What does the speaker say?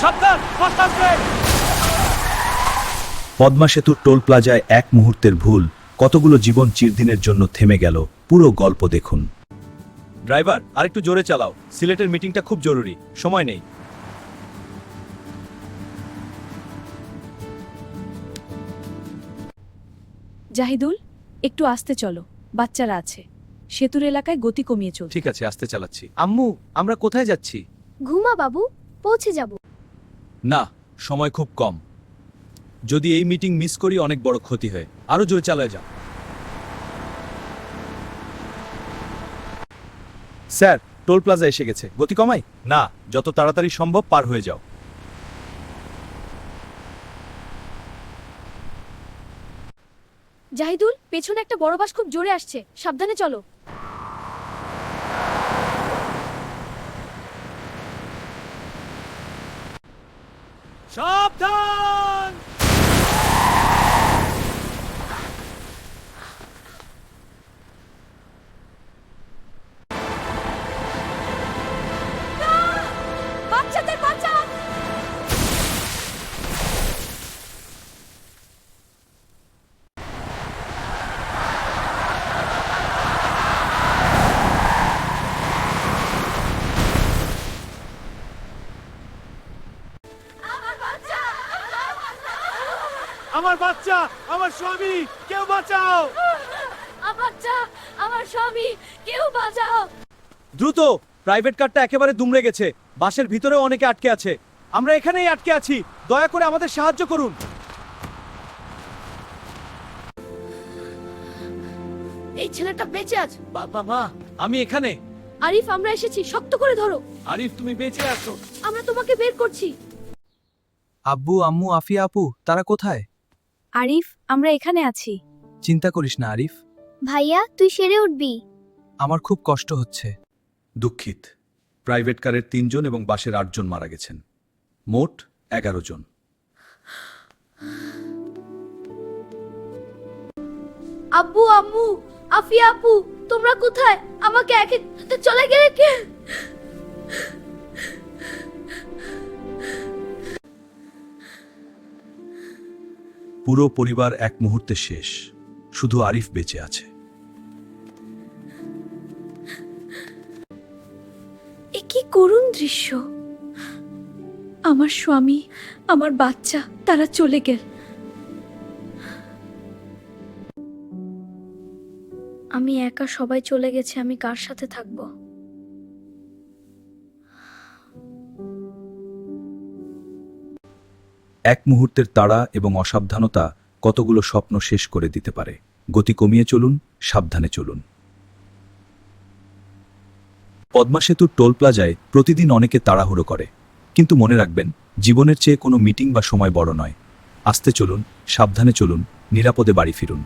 সাবধান, fast break. Padma সেতুর toll প্লাজায় এক মুহূর্তের ভুল কতগুলো জীবন চিরদিনের জন্য থেমে গেল। পুরো গল্প দেখুন। ড্রাইভার, আরেকটু জোরে চালাও, সিলেটের মিটিংটা খুব জরুরি, সময় নেই। জাহিদুল, একটু আস্তে চলো, বাচ্চারা আছে। সেতুর এলাকায় গতি কমিয়ে চল। ঠিক আছে, আস্তে চালাচ্ছি। আম্মু, আমরা কোথায় যাচ্ছি? ঘুমা বাবু, পৌঁছে যাব। না, সময় খুব কম। যদি এই মিটিং মিস করি অনেক বড় ক্ষতি হয়। আরো জোরে চালায় যাও। স্যার, টোল প্লাজা এসে গেছে, গতি কমাই? না, যত তাড়াতাড়ি সম্ভব পার হয়ে যাও। জাহিদুল, পেছনে একটা বড় বাস খুব জোরে আসছে, সাবধানে চলো। সাবধান! বাচ্চাদের বাঁচাও! আমার বাচ্চা, আমার স্বামী, কেউ বাঁচাও! বাচ্চা, আমার স্বামী, কেউ বাঁচাও! দ্রুত! প্রাইভেট কারটা একেবারে দুমড়ে গেছে, বাসের ভিতরেও অনেকে আটকে আছে। আমরা এখানেই আটকে আছি, দয়া করে আমাদের সাহায্য করুন। এই ছেলেটা বেঁচে আছে। বাবা, মা, আমি এখানে। আরিফ, আমরা এসেছি, শক্ত করে ধরো। আরিফ, তুমি বেঁচে আছো? আমরা তোমাকে বের করছি। আব্বু, আম্মু, আফিয়া আপু, তারা কোথায়? আরিফ, আমরা এখানে আছি। চিন্তা করিস না আরিফ, ভাইয়া, তুই সেরে উঠবি। আমার খুব কষ্ট হচ্ছে। দুঃখিত, প্রাইভেট কারের 3 জন এবং বাসের 8 জন মারা গেছেন, মোট 11 জন। আব্বু, আম্মু, আফিয়া আপু, তোমরা কোথায়? আমাকে একে চলে গেলে কে? পুরো পরিবার এক মুহূর্তে শেষ, শুধু আরিফ বেঁচে আছে। এ কি করুণ দৃশ্য! আমার স্বামী, আমার বাচ্চা, তারা চলে গেল। আমি একা, সবাই চলে গেছে, আমি কার সাথে থাকব? এক মুহূর্তের তাড়া এবং অসাবধানতা কতগুলো স্বপ্ন শেষ করে দিতে পারে। গতি কমিয়ে চলুন, সাবধানে চলুন। পদ্মা সেতুর টোল প্লাজায় প্রতিদিন অনেকে তাড়াহুড়ো করে, কিন্তু মনে রাখবেন, জীবনের চেয়ে কোনো মিটিং বা সময় বড় নয়। আস্তে চলুন, সাবধানে চলুন, নিরাপদে বাড়ি ফিরুন।